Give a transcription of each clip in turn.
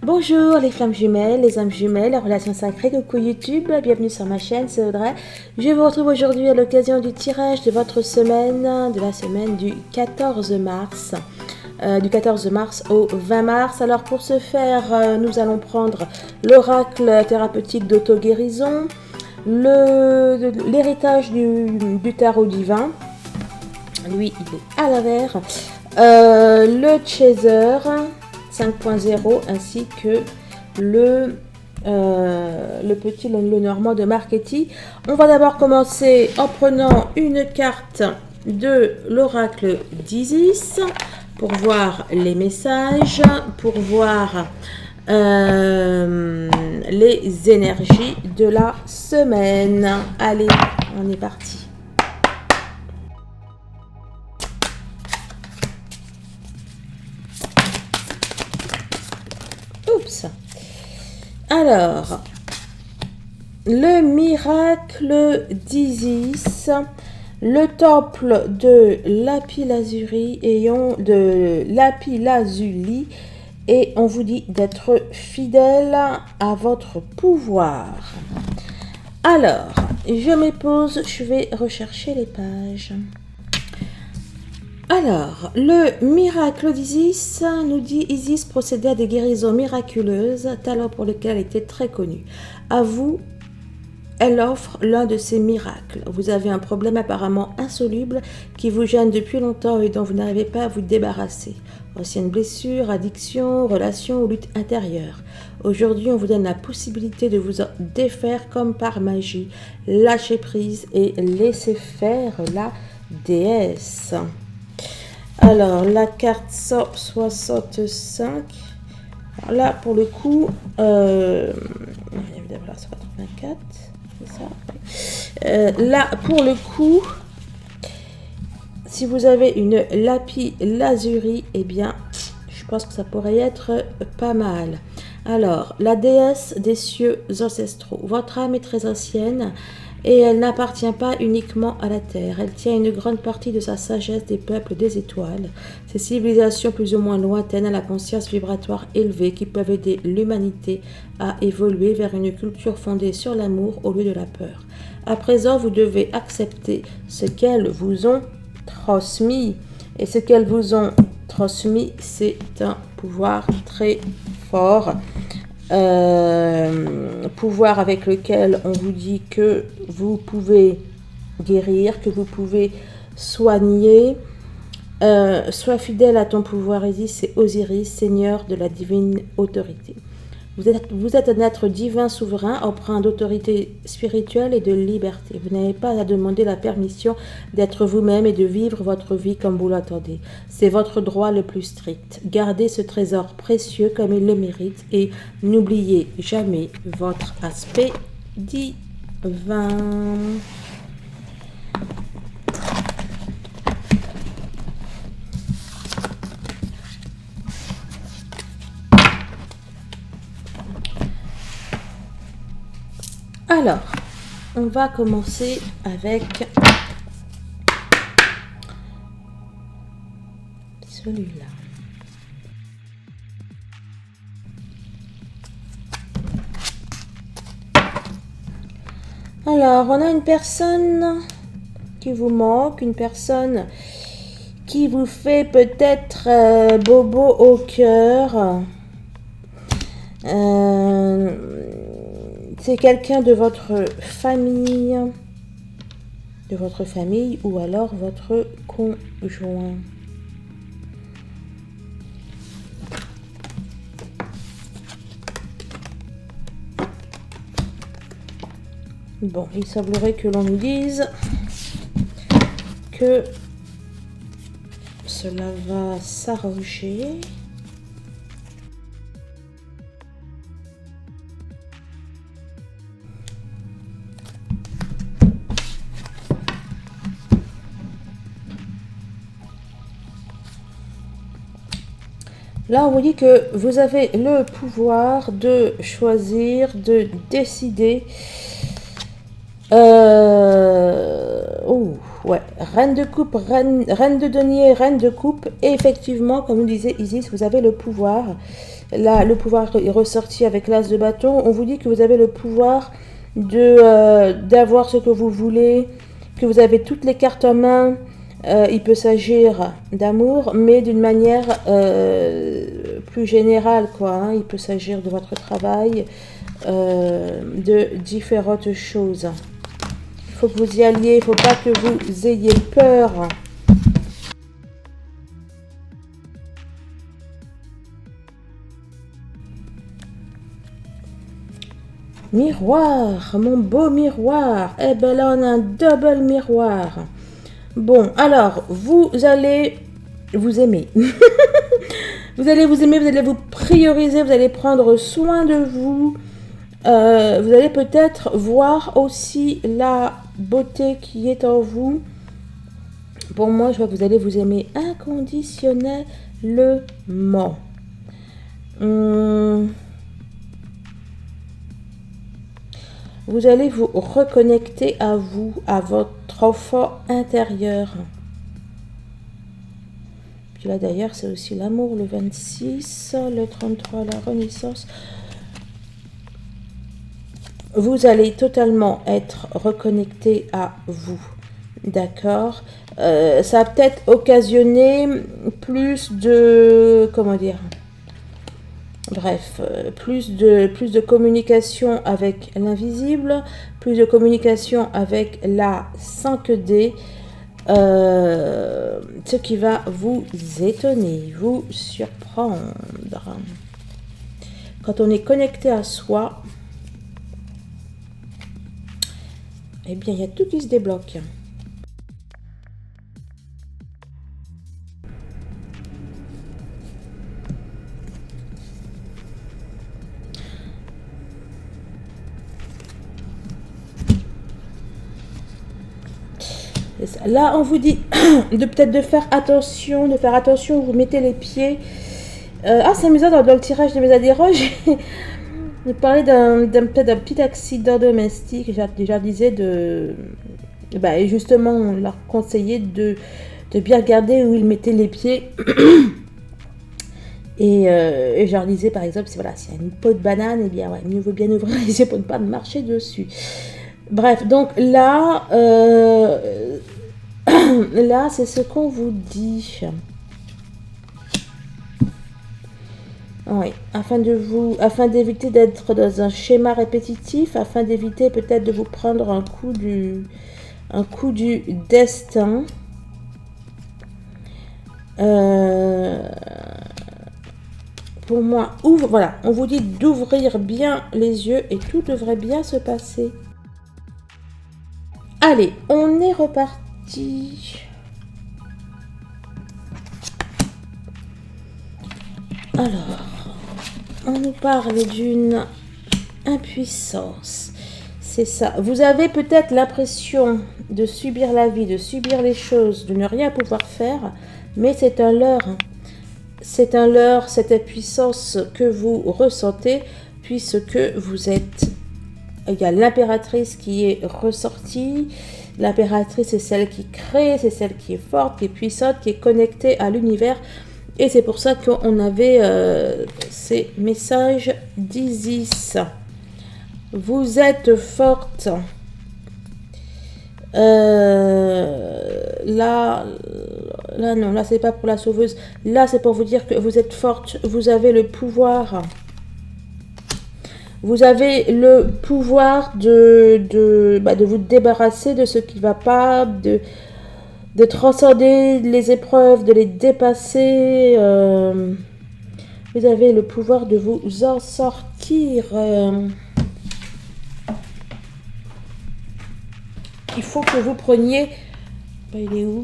Bonjour les flammes jumelles, les âmes jumelles, les relations sacrées, coucou YouTube, bienvenue sur ma chaîne, c'est Audrey. Je vous retrouve aujourd'hui à l'occasion du tirage de votre semaine, de la semaine du 14 mars. Du 14 mars au 20 mars. Alors pour ce faire, nous allons prendre l'oracle thérapeutique d'auto-guérison, l'héritage du tarot divin, lui il est à l'envers, le chaser 5.0 ainsi que le petit Lenormand de Marchetti. On va d'abord commencer en prenant une carte de l'oracle d'Isis pour voir les messages, pour voir les énergies de la semaine. Allez, on est parti. Oups. Alors, le miracle d'Isis, le temple de lapis-lazuli et on vous dit d'être fidèle à votre pouvoir. Alors, je me pose, je vais rechercher les pages. Alors, le miracle d'Isis nous dit Isis procédait à des guérisons miraculeuses, talent pour lequel elle était très connue. À vous, elle offre l'un de ces miracles. Vous avez un problème apparemment insoluble qui vous gêne depuis longtemps et dont vous n'arrivez pas à vous débarrasser. Ancienne blessure, addiction, relation ou lutte intérieure. Aujourd'hui, on vous donne la possibilité de vous en défaire comme par magie. Lâchez prise et laissez faire la déesse. Alors, la carte 165. Alors là, pour le coup, là, c'est 84. C'est ça. Là, pour le coup, si vous avez une lapis lazuli, eh bien, je pense que ça pourrait être pas mal. Alors, la déesse des cieux ancestraux. Votre âme est très ancienne. Et elle n'appartient pas uniquement à la Terre. Elle tient une grande partie de sa sagesse des peuples des étoiles, ces civilisations plus ou moins lointaines à la conscience vibratoire élevée qui peuvent aider l'humanité à évoluer vers une culture fondée sur l'amour au lieu de la peur. À présent, vous devez accepter ce qu'elles vous ont transmis. Et ce qu'elles vous ont transmis, c'est un pouvoir très fort. Pouvoir avec lequel on vous dit que vous pouvez guérir, que vous pouvez soigner. Sois fidèle à ton pouvoir, Isis, c'est Osiris, Seigneur de la divine autorité. Vous êtes un être divin souverain, empreint d'autorité spirituelle et de liberté. Vous n'avez pas à demander la permission d'être vous-même et de vivre votre vie comme vous l'entendez. C'est votre droit le plus strict. Gardez ce trésor précieux comme il le mérite et n'oubliez jamais votre aspect divin. Alors, on va commencer avec celui-là. Alors, on a une personne qui vous manque, une personne qui vous fait peut-être bobo au cœur. C'est quelqu'un de votre famille ou alors votre conjoint. Bon, il semblerait que l'on nous dise que cela va s'arranger. Là, on vous dit que vous avez le pouvoir de choisir, de décider Oh, ouais. Reine de coupe, reine de denier, reine de coupe. Et effectivement, comme vous disait Isis, vous avez le pouvoir. Là, le pouvoir est ressorti avec l'as de bâton. On vous dit que vous avez le pouvoir d'avoir ce que vous voulez, que vous avez toutes les cartes en main. Il peut s'agir d'amour, mais d'une manière plus générale, quoi. Hein. Il peut s'agir de votre travail, de différentes choses. Il faut que vous y alliez, il ne faut pas que vous ayez peur. Miroir, mon beau miroir. Eh ben là, on a un double miroir. Bon, alors, vous allez vous aimer. Vous allez vous aimer, vous allez vous prioriser, vous allez prendre soin de vous. Vous allez peut-être voir aussi la beauté qui est en vous. Pour moi, je vois que vous allez vous aimer inconditionnellement. Vous allez vous reconnecter à vous, à votre enfant intérieur. Puis là, d'ailleurs, c'est aussi l'amour, le 26, le 33, la renaissance. Vous allez totalement être reconnecté à vous. D'accord. Ça a peut-être occasionné plus de... Comment dire? Bref, plus de communication avec l'invisible, plus de communication avec la 5D, ce qui va vous étonner, vous surprendre. Quand on est connecté à soi, eh bien, il y a tout qui se débloque. Là, on vous dit de peut-être de faire attention où vous mettez les pieds. C'est amusant, dans le tirage de mes adhérents, j'ai parlé peut-être d'un petit accident domestique. Je leur disais et justement, on leur conseillait de bien regarder où ils mettaient les pieds. Et je leur disais, par exemple, s'il y a une peau de banane, eh bien, ouais, mieux vaut bien ouvrir les yeux pour ne pas marcher dessus. Bref, donc là, là, c'est ce qu'on vous dit. Oui, afin d'éviter d'être dans un schéma répétitif, afin d'éviter peut-être de vous prendre un coup du destin. Pour moi, voilà, on vous dit d'ouvrir bien les yeux et tout devrait bien se passer. Allez, on est reparti. Alors, on nous parle d'une impuissance. C'est ça. Vous avez peut-être l'impression de subir la vie, de subir les choses, de ne rien pouvoir faire, mais c'est un leurre. C'est un leurre, cette impuissance que vous ressentez, puisque vous êtes... Il y a l'impératrice qui est ressortie. L'impératrice, c'est celle qui crée, c'est celle qui est forte, qui est puissante, qui est connectée à l'univers. Et c'est pour ça qu'on avait ces messages d'Isis. Vous êtes forte. Là, non, là, c'est pas pour la sauveuse. Là, c'est pour vous dire que vous êtes forte. Vous avez le pouvoir. Vous avez le pouvoir de vous débarrasser de ce qui ne va pas, de transcender les épreuves, de les dépasser. Vous avez le pouvoir de vous en sortir. Il faut que vous preniez... il est où?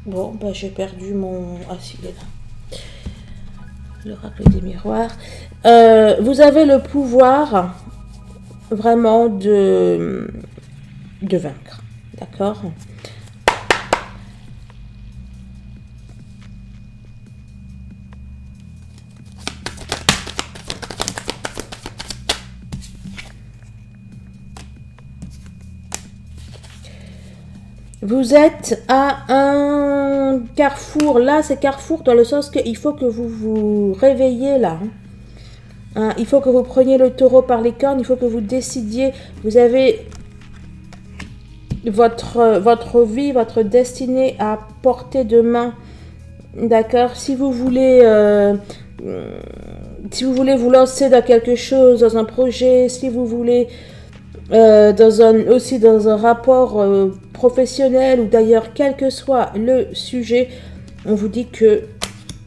Bon, j'ai perdu mon... Ah si, il est là. L'oracle des miroirs. Vous avez le pouvoir vraiment de vaincre. D'accord? Vous êtes à un carrefour. Là, c'est carrefour dans le sens qu'il faut que vous vous réveillez là. Hein, il faut que vous preniez le taureau par les cornes. Il faut que vous décidiez. Vous avez votre vie, votre destinée à portée de main. D'accord? Si vous voulez vous lancer dans quelque chose, dans un projet, si vous voulez aussi dans un rapport professionnel ou d'ailleurs quel que soit le sujet, on vous dit que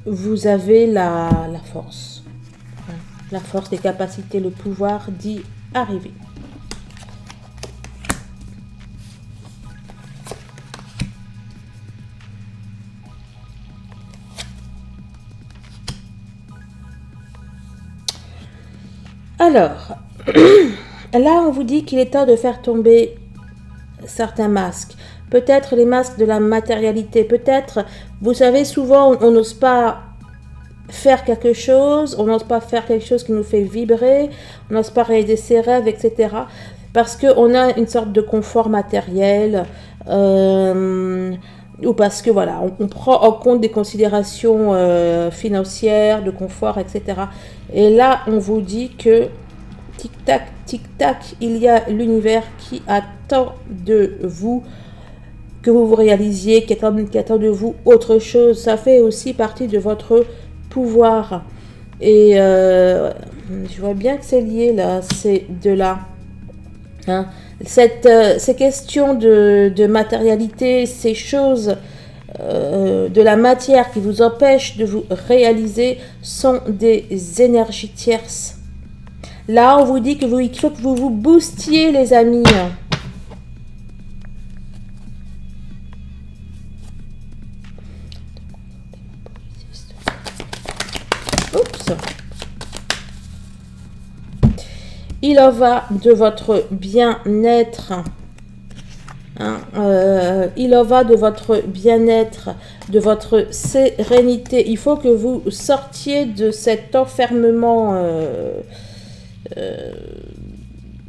vous avez la force. La force, les capacités, le pouvoir d'y arriver. Alors, là, on vous dit qu'il est temps de faire tomber certains masques. Peut-être les masques de la matérialité. Peut-être, vous savez, souvent, on n'ose pas faire quelque chose. On n'ose pas faire quelque chose qui nous fait vibrer. On n'ose pas réaliser ses rêves, etc. Parce qu'on a une sorte de confort matériel. Ou parce que, voilà, on prend en compte des considérations financières, de confort, etc. Et là, on vous dit que tic-tac, tic-tac, il y a l'univers qui attend de vous que vous vous réalisiez, qui attend de vous autre chose. Ça fait aussi partie de votre pouvoir. Et je vois bien que c'est lié là, ces deux-là. Hein. Ces questions de matérialité, ces choses de la matière qui vous empêchent de vous réaliser sont des énergies tierces. Là, on vous dit qu'il faut que vous vous boostiez, les amis. Oups. Il en va de votre bien-être. Hein, il en va de votre bien-être, de votre sérénité. Il faut que vous sortiez de cet enfermement.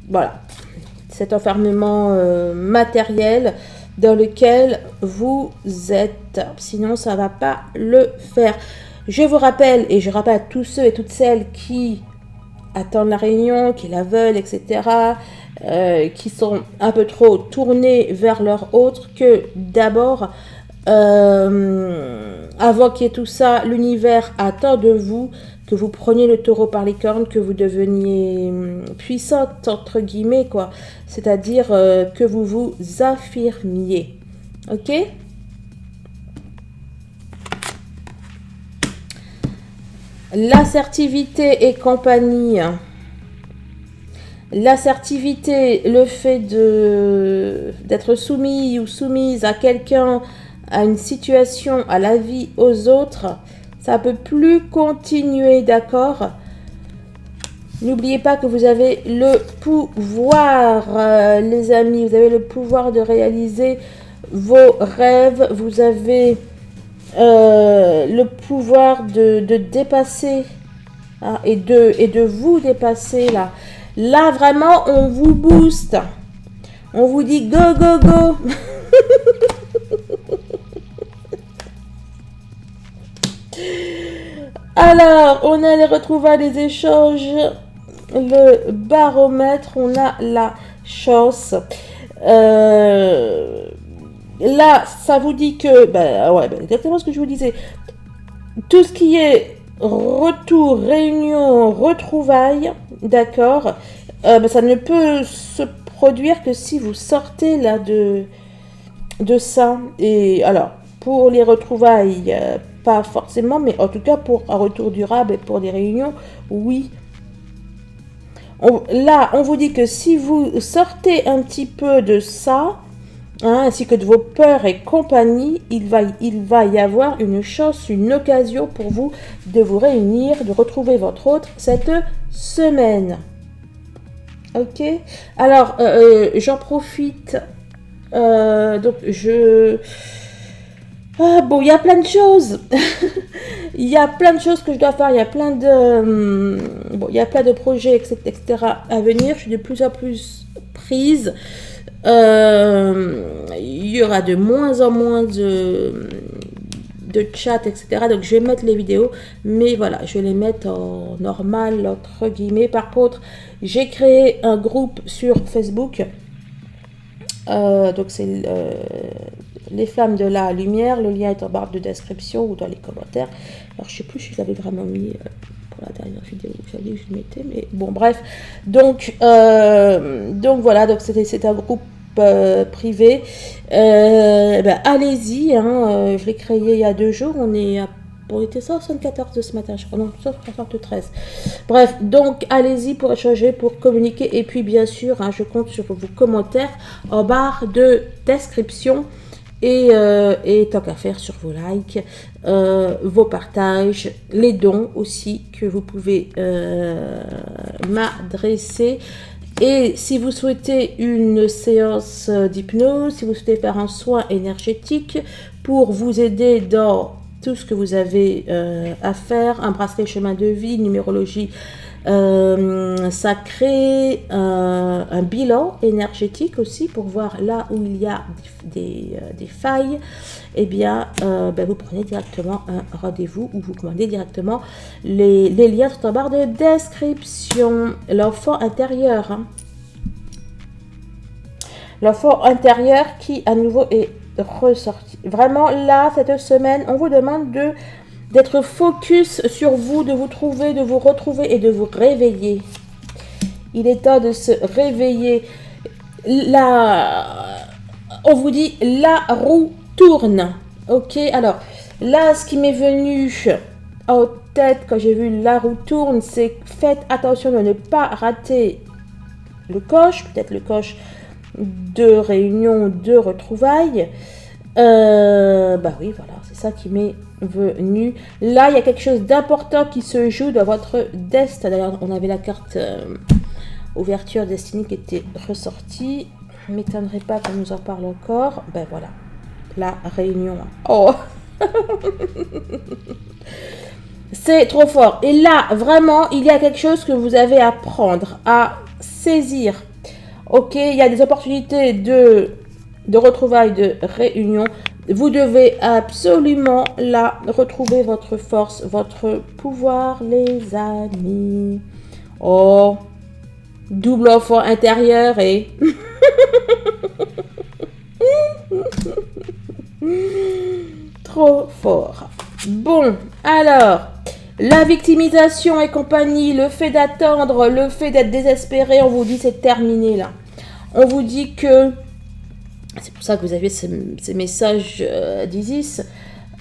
Voilà, cet enfermement matériel dans lequel vous êtes. Sinon, ça ne va pas le faire. Je vous rappelle, et je rappelle à tous ceux et toutes celles qui attendent la réunion, qui la veulent, etc., qui sont un peu trop tournés vers leur autre, que d'abord, avant qu'il y ait tout ça, l'univers attend de vous que vous preniez le taureau par les cornes, que vous deveniez puissante, entre guillemets, quoi. C'est-à-dire que vous vous affirmiez. Ok ? L'assertivité et compagnie. L'assertivité, le fait d'être soumis ou soumise à quelqu'un, à une situation, à la vie, aux autres, ça ne peut plus continuer, d'accord? N'oubliez pas que vous avez le pouvoir, les amis. Vous avez le pouvoir de réaliser vos rêves. Vous avez le pouvoir de dépasser hein, et de vous dépasser là. Là, vraiment, on vous booste. On vous dit go, go, go. Alors, on a les retrouvailles, les échanges, le baromètre, on a la chance. Là, ça vous dit que, exactement ce que je vous disais, tout ce qui est retour, réunion, retrouvailles, d'accord, ça ne peut se produire que si vous sortez là de ça. Et alors, pour les retrouvailles, pas forcément, mais en tout cas pour un retour durable et pour des réunions, oui. Là, on vous dit que si vous sortez un petit peu de ça, hein, ainsi que de vos peurs et compagnie, il va y avoir une chance, une occasion pour vous de vous réunir, de retrouver votre autre cette semaine. Ok. Alors, j'en profite. Donc, bon, il y a plein de choses. Il y a plein de choses que je dois faire. Il y a plein de projets, etc., à venir. Je suis de plus en plus surprises. Il y aura de moins en moins de chat, etc. Donc, je vais mettre les vidéos, mais voilà, je vais les mettre en normal, entre guillemets. Par contre, j'ai créé un groupe sur Facebook. Donc, c'est les flammes de la lumière. Le lien est en barre de description ou dans les commentaires. Alors, je sais plus si je l'avais vraiment mis pour la dernière vidéo. J'avais dit que je le mettais, mais bon, bref. Donc voilà, donc c'est un groupe privé. Allez-y, hein, je l'ai créé il y a 2 jours. On était 174 de ce matin, je crois. Non, 173. Bref, donc allez-y pour échanger, pour communiquer. Et puis bien sûr, hein, je compte sur vos commentaires en barre de description. Et tant qu'à faire, sur vos likes, vos partages, les dons aussi que vous pouvez m'adresser. Et si vous souhaitez une séance d'hypnose, si vous souhaitez faire un soin énergétique pour vous aider dans tout ce que vous avez à faire, un bracelet chemin de vie, numérologie sacrée, un bilan énergétique aussi pour voir là où il y a des failles, eh bien, vous prenez directement un rendez-vous ou vous commandez directement les liens sont en barre de description. L'enfant intérieur, hein. L'enfant intérieur qui à nouveau est ressorti. Vraiment là, cette semaine, on vous demande d'être focus sur vous, de vous trouver, de vous retrouver et de vous réveiller. Il est temps de se réveiller. Là, on vous dit, la roue tourne. Ok, alors là, ce qui m'est venu en tête quand j'ai vu la roue tourne, c'est faites attention de ne pas rater le coche, peut-être le coche de réunion, de retrouvailles. Oui, voilà, c'est ça qui m'est venu. Là, il y a quelque chose d'important qui se joue dans votre destin. D'ailleurs, on avait la carte ouverture destinée qui était ressortie. Je ne m'étonnerait pas qu'on nous en parle encore. Ben voilà, la réunion. Oh c'est trop fort. Et là, vraiment, il y a quelque chose que vous avez à prendre, à saisir. Ok, il y a des opportunités de retrouvailles, de réunion. Vous devez absolument là retrouver votre force, votre pouvoir, les amis. Oh, double enfant intérieur et... trop fort. Bon, alors... La victimisation et compagnie, le fait d'attendre, le fait d'être désespéré, on vous dit c'est terminé là. On vous dit que, c'est pour ça que vous avez ces messages d'Isis,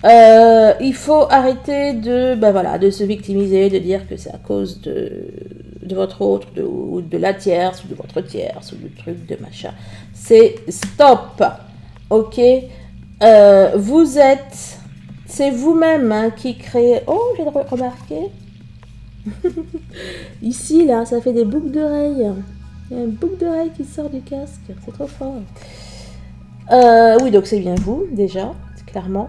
il faut arrêter de se victimiser, de dire que c'est à cause de votre autre, ou de la tierce, ou de votre tierce, ou du truc, de machin. C'est stop, ok. Vous êtes... C'est vous-même hein, qui créez... Oh, j'ai remarqué. Ici, là, ça fait des boucles d'oreilles. Il y a une boucle d'oreille qui sort du casque. C'est trop fort. Oui, donc c'est bien vous, déjà, clairement.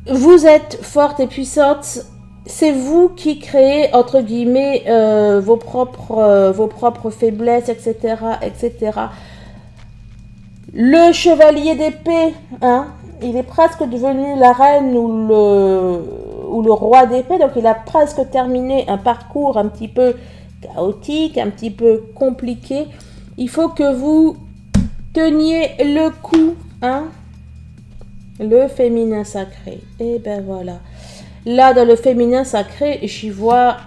Vous êtes forte et puissante. C'est vous qui créez, entre guillemets, vos propres faiblesses, etc., etc. Le chevalier d'épée, hein, il est presque devenu la reine ou le roi d'épée, donc il a presque terminé un parcours un petit peu chaotique, un petit peu compliqué. Il faut que vous teniez le coup, hein, le féminin sacré. Et ben voilà. Là, dans le féminin sacré, j'y vois...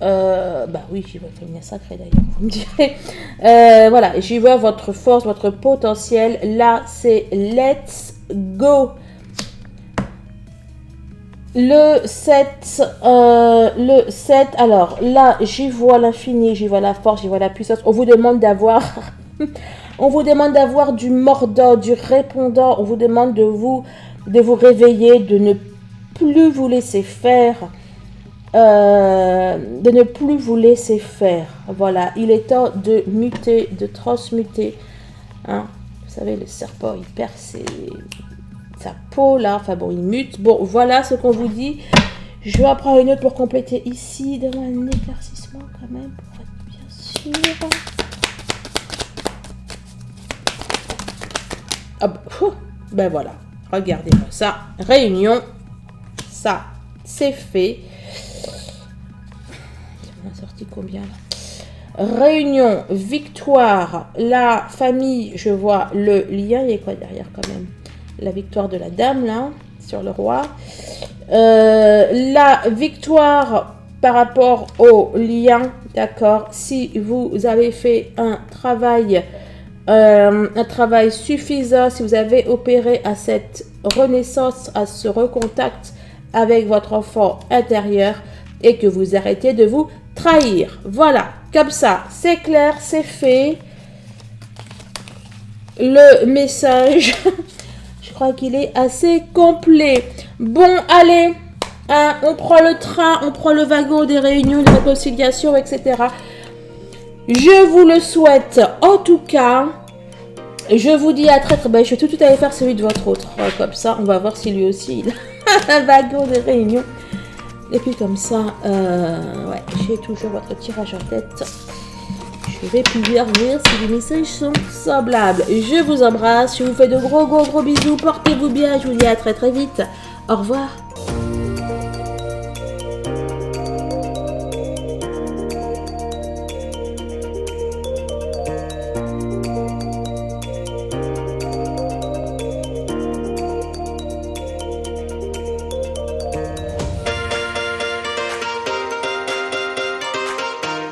oui, j'y vois le féminin sacré d'ailleurs, vous me direz. Voilà, j'y vois votre force, votre potentiel. Là, c'est let's go. Le 7, alors là, j'y vois l'infini, j'y vois la force, j'y vois la puissance. On vous demande d'avoir... on vous demande d'avoir du mordant, du répondant. On vous demande de vous réveiller, de ne plus vous laisser faire. De ne plus vous laisser faire. Voilà, il est temps de muter, de transmuter. Hein. Vous savez, le serpent, il perd sa peau là. Enfin bon, il mute. Bon, voilà ce qu'on vous dit. Je vais en prendre une autre pour compléter ici. Donne-moi un éclaircissement quand même pour être bien sûr. Ben voilà, regardez-moi ça. Réunion, ça, c'est fait. On a sorti combien là? Réunion, victoire, la famille, je vois le lien. Il y a quoi derrière quand même? La victoire de la dame là, sur le roi. La victoire par rapport au lien, d'accord? Si vous avez fait un travail suffisant, si vous avez opéré à cette renaissance, à ce recontact avec votre enfant intérieur et que vous arrêtez de vous trahir. Voilà, comme ça, c'est clair, c'est fait. Le message, je crois qu'il est assez complet. Bon, allez, hein, on prend le train, on prend le wagon des réunions, des réconciliations, etc. Je vous le souhaite en tout cas. Je vous dis à très très bien. Je vais tout aller faire celui de votre autre. Comme ça, on va voir si lui aussi il a un wagon des réunions. Et puis comme ça, ouais, j'ai toujours votre tirage en tête. Je vais pouvoir voir si les messages sont semblables. Je vous embrasse. Je vous fais de gros bisous. Portez-vous bien. Je vous dis à très très vite. Au revoir.